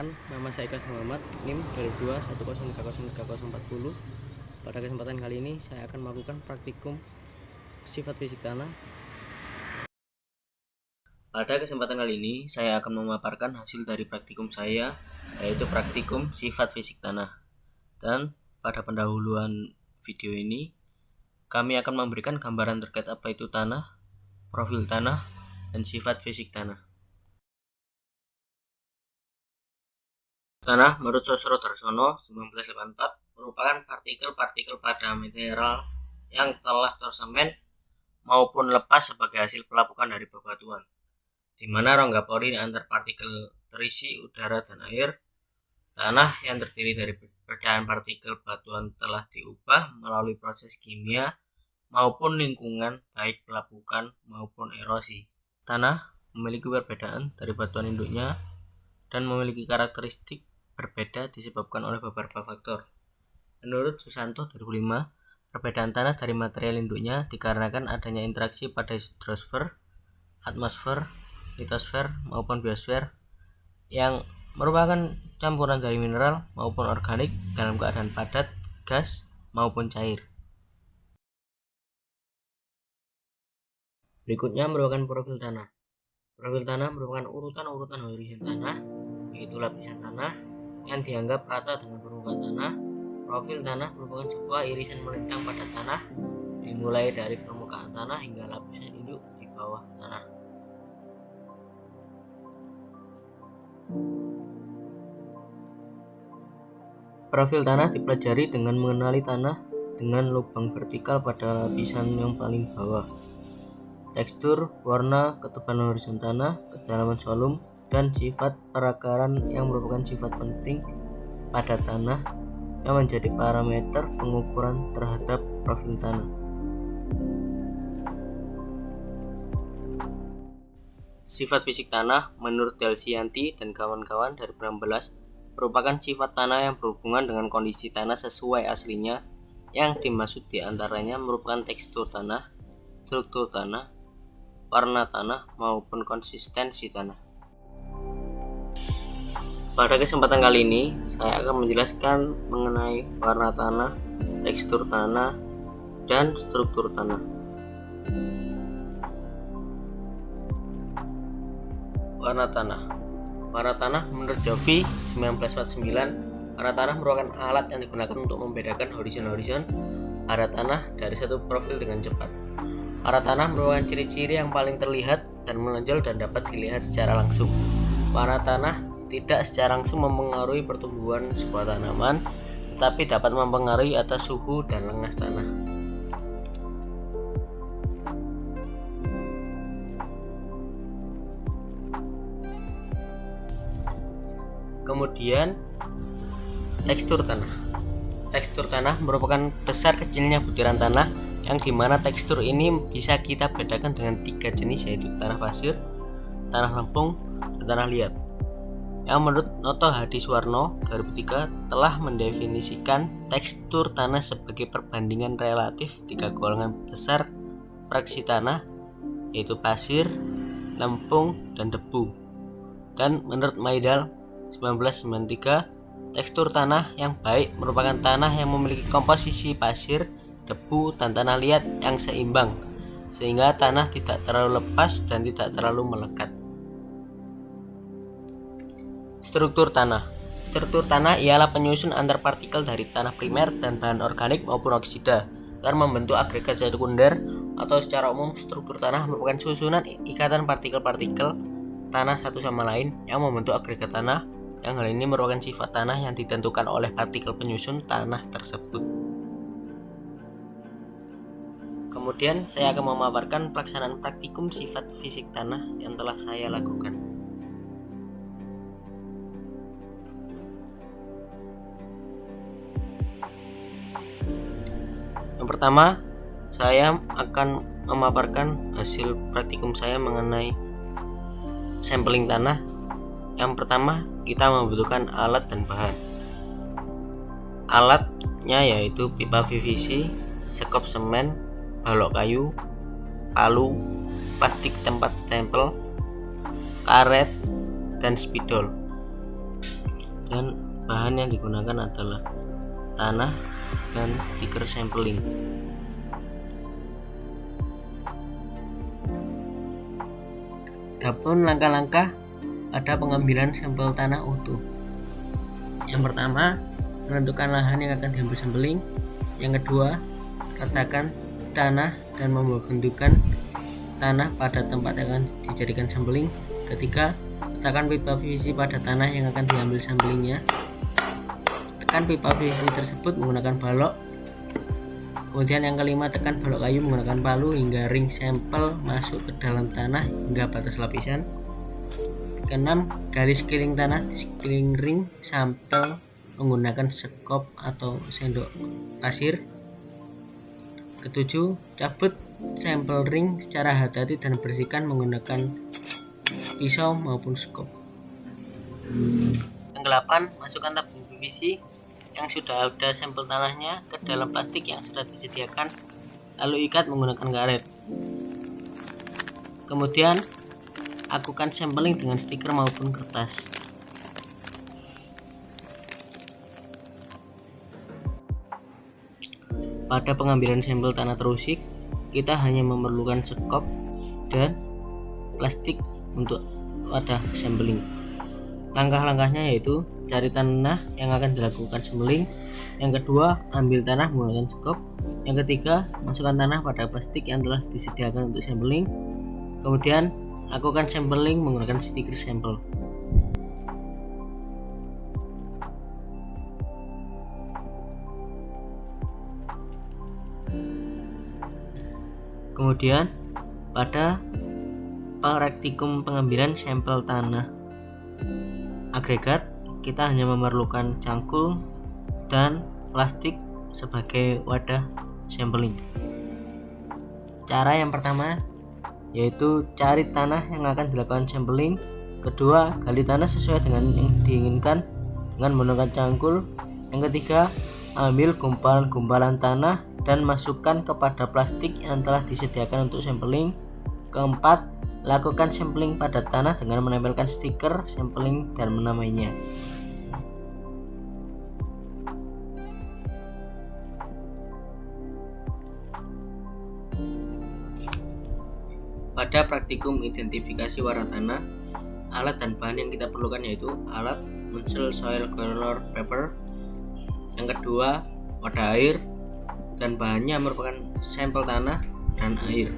Perkenalkan, nama saya Ikhlas Muhammad, NIM 2021030340. Pada kesempatan kali ini saya akan melakukan praktikum sifat fisik tanah. Pada kesempatan kali ini saya akan memaparkan hasil dari praktikum saya, yaitu praktikum sifat fisik tanah. Dan pada pendahuluan video ini kami akan memberikan gambaran terkait apa itu tanah, profil tanah, dan sifat fisik tanah. Tanah menurut Sosrodarsono 1984 merupakan partikel-partikel pada mineral yang telah tersemen maupun lepas sebagai hasil pelapukan dari bebatuan, di mana rongga pori antar partikel terisi udara dan air. Tanah yang terdiri dari pecahan partikel batuan telah diubah melalui proses kimia maupun lingkungan, baik pelapukan maupun erosi. Tanah memiliki perbedaan dari batuan induknya dan memiliki karakteristik berbeda disebabkan oleh beberapa faktor. Menurut Susanto 2005, perbedaan tanah dari material induknya dikarenakan adanya interaksi pada hidrosfer, atmosfer, litosfer maupun biosfer yang merupakan campuran dari mineral maupun organik dalam keadaan padat, gas maupun cair. Berikutnya merupakan profil tanah. Profil tanah merupakan urutan-urutan horizon tanah, yaitu lapisan tanah yang dianggap rata dengan permukaan tanah. Profil tanah merupakan sebuah irisan melintang pada tanah, dimulai dari permukaan tanah hingga lapisan induk di bawah tanah. Profil tanah dipelajari dengan mengenali tanah dengan lubang vertikal pada lapisan yang paling bawah. Tekstur, warna, ketebalan horizon tanah, kedalaman solum, dan sifat perakaran yang merupakan sifat penting pada tanah yang menjadi parameter pengukuran terhadap profil tanah. Sifat fisik tanah menurut Delsianti dan kawan-kawan dari 2016 merupakan sifat tanah yang berhubungan dengan kondisi tanah sesuai aslinya. Yang dimaksud diantaranya merupakan tekstur tanah, struktur tanah, warna tanah maupun konsistensi tanah. Pada kesempatan kali ini saya akan menjelaskan mengenai warna tanah, tekstur tanah, dan struktur tanah. Warna tanah. Warna tanah menurut Jovi 1949, warna tanah merupakan alat yang digunakan untuk membedakan horizon-horizon pada tanah dari satu profil dengan cepat. Warna tanah merupakan ciri-ciri yang paling terlihat dan menonjol dan dapat dilihat secara langsung. Warna tanah tidak secara langsung mempengaruhi pertumbuhan sebuah tanaman, tetapi dapat mempengaruhi atas suhu dan lengas tanah. Kemudian tekstur tanah. Tekstur tanah merupakan besar kecilnya butiran tanah yang dimana tekstur ini bisa kita bedakan dengan 3 jenis, yaitu tanah pasir, tanah lempung, dan tanah liat. Yang menurut Noto Hadiswarno 2003 telah mendefinisikan tekstur tanah sebagai perbandingan relatif 3 golongan besar fraksi tanah, yaitu pasir, lempung, dan debu. Dan menurut Maidal 1993, tekstur tanah yang baik merupakan tanah yang memiliki komposisi pasir, debu, dan tanah liat yang seimbang, sehingga tanah tidak terlalu lepas dan tidak terlalu melekat. Struktur tanah. Struktur tanah ialah penyusun antar partikel dari tanah primer dan bahan organik maupun oksida dan membentuk agregat sekunder, atau secara umum struktur tanah merupakan susunan ikatan partikel-partikel tanah satu sama lain yang membentuk agregat tanah, yang hal ini merupakan sifat tanah yang ditentukan oleh partikel penyusun tanah tersebut. Kemudian saya akan memaparkan pelaksanaan praktikum sifat fisik tanah yang telah saya lakukan. Yang pertama, saya akan memaparkan hasil praktikum saya mengenai sampling tanah. Yang pertama, kita membutuhkan alat dan bahan. Alatnya yaitu pipa PVC, sekop semen, balok kayu, palu, plastik tempat stempel, karet, dan spidol. dan bahan yang digunakan adalah tanah dan stiker sampling. Adapun langkah-langkah pada pengambilan sampel tanah utuh. Yang pertama, menentukan lahan yang akan diambil sampling. Yang kedua, letakkan tanah dan membentukkan tanah pada tempat yang akan dijadikan sampling. Ketiga, letakkan pipa PVC pada tanah yang akan diambil samplingnya. Tekan pipa PVC tersebut menggunakan balok. Kemudian yang kelima, tekan balok kayu menggunakan palu hingga ring sampel masuk ke dalam tanah hingga batas lapisan. Keenam, gali sekeliling tanah di sekeliling ring sampel menggunakan sekop atau sendok pasir. Ketujuh, cabut sampel ring secara hati-hati dan bersihkan menggunakan pisau maupun sekop. Yang kedelapan, masukkan tabung PVC yang sudah ada sampel tanahnya ke dalam plastik yang sudah disediakan, lalu ikat menggunakan karet. Kemudian lakukan sampling dengan stiker maupun kertas. Pada pengambilan sampel tanah terusik, kita hanya memerlukan sekop dan plastik untuk wadah sampling. Langkah-langkahnya yaitu cari tanah yang akan dilakukan sampling. Yang kedua, ambil tanah menggunakan sekop. Yang ketiga, masukkan tanah pada plastik yang telah disediakan untuk sampling. Kemudian lakukan sampling menggunakan stiker sampel. Kemudian pada praktikum pengambilan sampel tanah agregat, kita hanya memerlukan cangkul dan plastik sebagai wadah sampling. Cara yang pertama yaitu cari tanah yang akan dilakukan sampling. Kedua, gali tanah sesuai dengan yang diinginkan dengan menggunakan cangkul. Yang ketiga, ambil gumpalan-gumpalan tanah dan masukkan kepada plastik yang telah disediakan untuk sampling. Keempat, lakukan sampling pada tanah dengan menempelkan stiker sampling dan menamainya. Pada praktikum identifikasi warna tanah, alat dan bahan yang kita perlukan yaitu alat Muncul Soil Color Paper, yang kedua wadah air, dan bahannya merupakan sampel tanah dan air.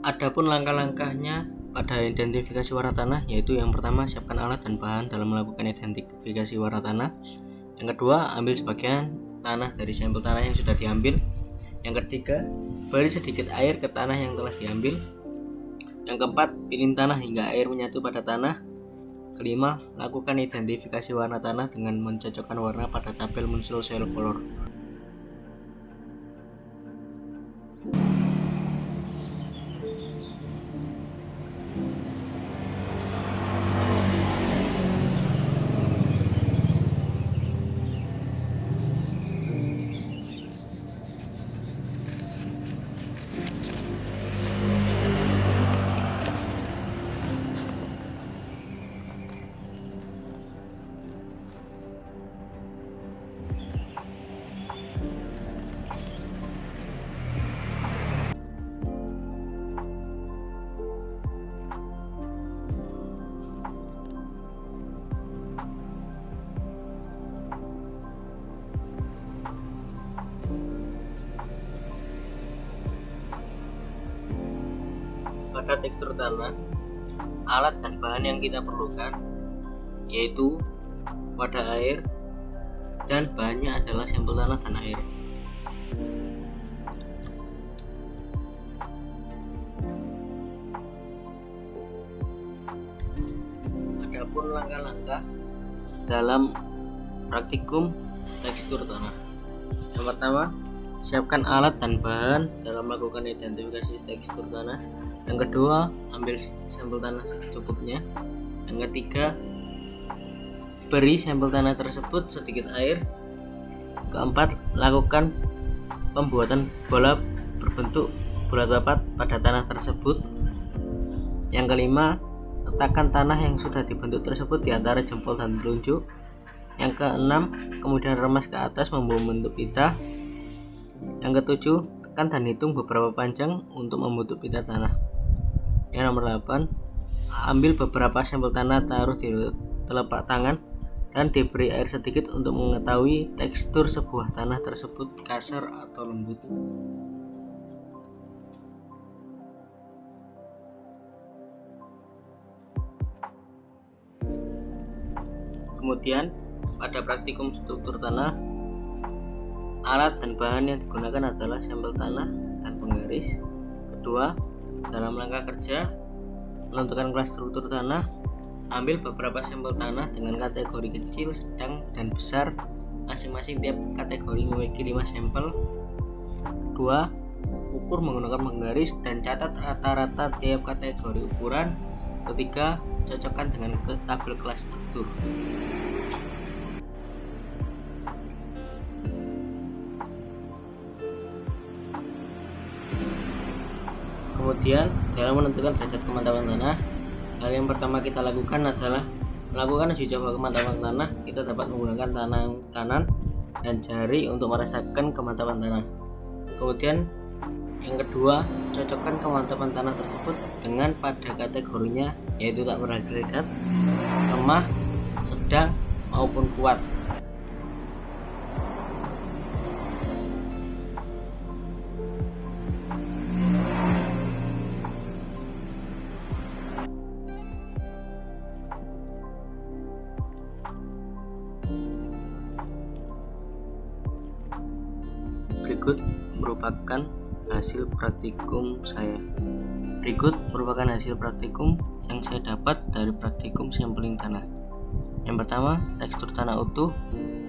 Adapun langkah-langkahnya pada identifikasi warna tanah yaitu yang pertama, siapkan alat dan bahan dalam melakukan identifikasi warna tanah. Yang kedua, ambil sebagian tanah dari sampel tanah yang sudah diambil. Yang ketiga, beri sedikit air ke tanah yang telah diambil. Yang keempat, pilih tanah hingga air menyatu pada tanah. Kelima, lakukan identifikasi warna tanah dengan mencocokkan warna pada tabel Muncul Soil Color. Pada tekstur tanah, alat dan bahan yang kita perlukan yaitu wadah air, dan bahannya adalah sampel tanah dan air. Adapun langkah-langkah dalam praktikum tekstur tanah. Yang pertama, siapkan alat dan bahan dalam melakukan identifikasi tekstur tanah. Yang kedua, ambil sampel tanah secukupnya. Yang ketiga, beri sampel tanah tersebut sedikit air. Keempat, lakukan pembuatan bola berbentuk bulat papat pada tanah tersebut. Yang kelima, letakkan tanah yang sudah dibentuk tersebut di antara jempol dan telunjuk. Yang keenam, kemudian remas ke atas membentuk pita. Yang ketujuh, tekan dan hitung beberapa panjang untuk membentuk pita tanah. Yang nomor 8, ambil beberapa sampel tanah, taruh di telapak tangan dan diberi air sedikit untuk mengetahui tekstur sebuah tanah tersebut kasar atau lembut. Kemudian pada praktikum struktur tanah, alat dan bahan yang digunakan adalah sampel tanah dan penggaris. Kedua, dalam rangka kerja menentukan kelas struktur tanah, ambil beberapa sampel tanah dengan kategori kecil, sedang, dan besar. Masing-masing tiap kategori memiliki 5 sampel. Kedua, ukur menggunakan penggaris dan catat rata-rata tiap kategori ukuran. Ketiga, cocokkan dengan tabel kelas struktur. Kemudian, dalam menentukan derajat kemantapan tanah, hal yang pertama kita lakukan adalah melakukan uji coba kemantapan tanah. Kita dapat menggunakan tangan kanan dan jari untuk merasakan kemantapan tanah. Kemudian yang kedua, cocokkan kemantapan tanah tersebut dengan pada kategorinya, yaitu tak beragregat, lemah, sedang, maupun kuat. Berikut merupakan hasil praktikum saya. Berikut merupakan hasil praktikum yang saya dapat dari praktikum sampling tanah. Yang pertama, tekstur tanah utuh.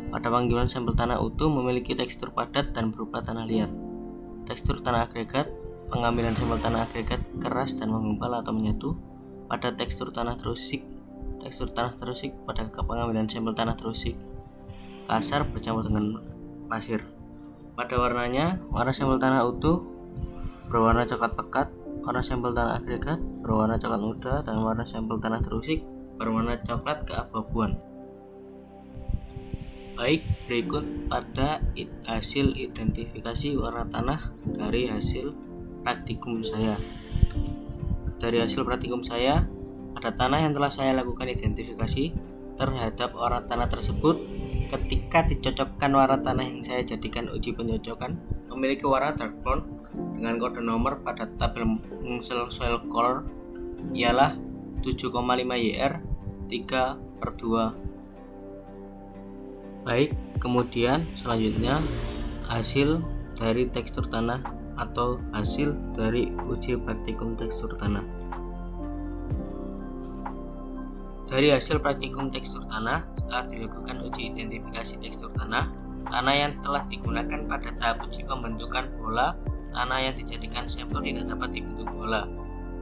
Pada panggilan sampel tanah utuh memiliki tekstur padat dan berupa tanah liat. Tekstur tanah agregat, pengambilan sampel tanah agregat keras dan menggumpal atau menyatu. Pada tekstur tanah terusik pada pengambilan sampel tanah terusik kasar bercampur dengan pasir. Pada warnanya, warna sampel tanah utuh berwarna coklat pekat, warna sampel tanah agregat berwarna coklat muda, dan warna sampel tanah terusik berwarna coklat keabu-abuan. Baik, berikut pada hasil identifikasi warna tanah dari hasil praktikum saya. Dari hasil praktikum saya, pada tanah yang telah saya lakukan identifikasi terhadap warna tanah tersebut, ketika dicocokkan warna tanah yang saya jadikan uji pencocokan memiliki warna dark brown dengan kode nomor pada tabel Munsell Soil Color ialah 7,5 YR 3/2. Baik, kemudian selanjutnya hasil dari tekstur tanah atau hasil dari uji praktikum tekstur tanah. Dari hasil praktikum tekstur tanah, setelah dilakukan uji identifikasi tekstur tanah yang telah digunakan pada tahap uji pembentukan bola, tanah yang dijadikan sampel tidak dapat dibentuk bola.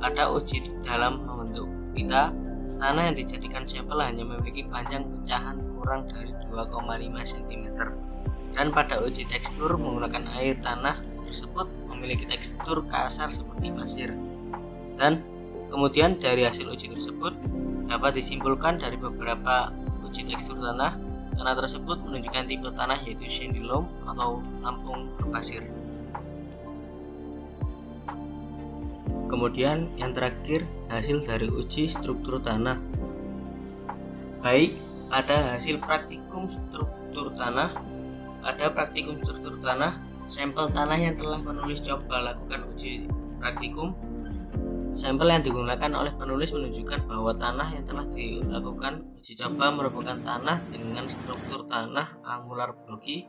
Pada uji dalam membentuk pita, tanah yang dijadikan sampel hanya memiliki panjang pecahan kurang dari 2,5 cm. Dan pada uji tekstur menggunakan air, tanah tersebut memiliki tekstur kasar seperti pasir. Dan kemudian dari hasil uji tersebut dapat disimpulkan dari beberapa uji tekstur tanah tersebut menunjukkan tipe tanah yaitu sandy loam atau lampung berpasir. Kemudian yang terakhir, hasil dari uji struktur tanah. Baik, pada hasil praktikum struktur tanah, sampel tanah yang telah penulis coba lakukan uji praktikum. Sampel yang digunakan oleh penulis menunjukkan bahwa tanah yang telah dilakukan uji coba merupakan tanah dengan struktur tanah angular blocky,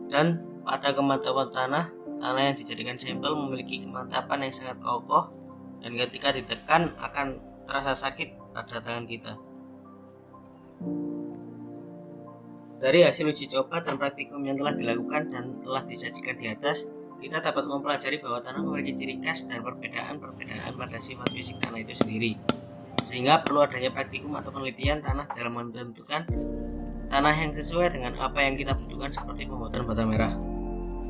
dan pada kemantapan tanah yang dijadikan sampel memiliki kemantapan yang sangat kokoh dan ketika ditekan akan terasa sakit pada tangan kita. Dari hasil uji coba dan praktikum yang telah dilakukan dan telah disajikan di atas, kita dapat mempelajari bahwa tanah memiliki ciri khas dan perbedaan pada sifat fisik tanah itu sendiri, sehingga perlu adanya praktikum atau penelitian tanah dalam menentukan tanah yang sesuai dengan apa yang kita butuhkan, seperti pembuatan bata merah.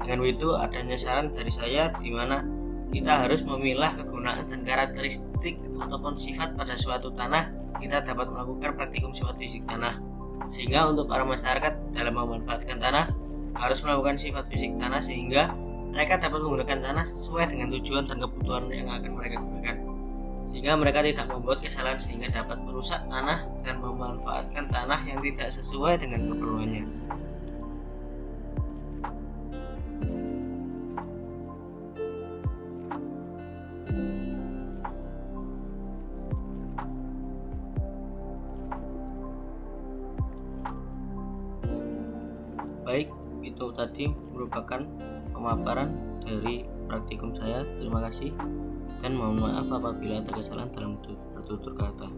Dengan itu, adanya saran dari saya di mana kita harus memilah kegunaan dan karakteristik ataupun sifat pada suatu tanah. Kita dapat melakukan praktikum sifat fisik tanah. Sehingga untuk para masyarakat dalam memanfaatkan tanah harus melakukan sifat fisik tanah sehingga mereka dapat menggunakan tanah sesuai dengan tujuan dan kebutuhan yang akan mereka gunakan. Sehingga mereka tidak membuat kesalahan sehingga dapat merusak tanah dan memanfaatkan tanah yang tidak sesuai dengan keperluannya. Baik, itu tadi merupakan pemaparan dari praktikum saya. Terima kasih dan mohon maaf apabila ada kesalahan dalam bertutur kata.